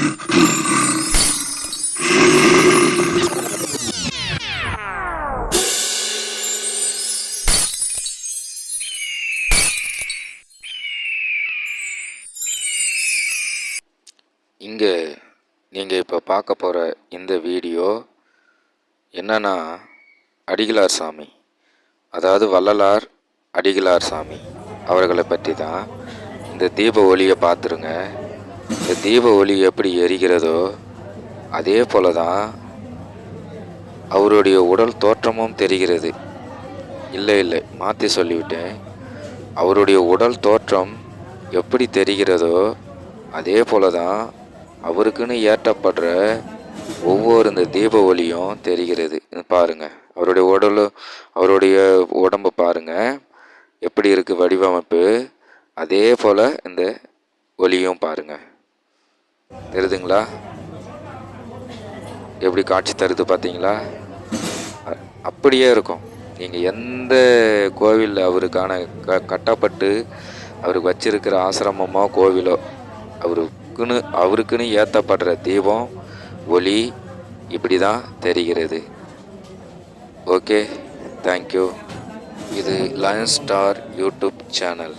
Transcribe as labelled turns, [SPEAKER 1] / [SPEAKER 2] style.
[SPEAKER 1] இங்கே நீங்கள் இப்போ பார்க்க போகிற இந்த வீடியோ என்னன்னா, அடிகளார் சாமி, அதாவது வள்ளலார் அடிகளார் சாமி அவர்களை பற்றி தான். இந்த தீப ஒளியை பார்த்துருங்க. இந்த தீப ஒளி எப்படி எரிகிறதோ அதே போல தான் அவருடைய உடல் தோற்றமும் தெரிகிறது. இல்லை மாற்றி சொல்லிவிட்டேன். அவருடைய உடல் தோற்றம் எப்படி தெரிகிறதோ அதே போல தான் அவருக்குன்னு ஏற்றப்படுற ஒவ்வொரு இந்த தீப ஒளியும் தெரிகிறது. பாருங்க, அவருடைய உடம்பை பாருங்க எப்படி இருக்கு வடிவமைப்பு. அதே போல இந்த ஒளியும் பாருங்க, தெரியுதுங்களா? எப்படி காட்சி தருது பார்த்தீங்களா? அப்படியே இருக்கும். நீங்கள் எந்த கோவிலில் அவருக்கான கட்டப்பட்டு அவருக்கு வச்சிருக்கிற ஆசிரமமோ கோவிலோ அவருக்குன்னு ஏற்றப்படுற தீபம் ஒளி இப்படி தான் தெரிகிறது. Okay, thank you. இது லயன் ஸ்டார் யூடியூப் சேனல்.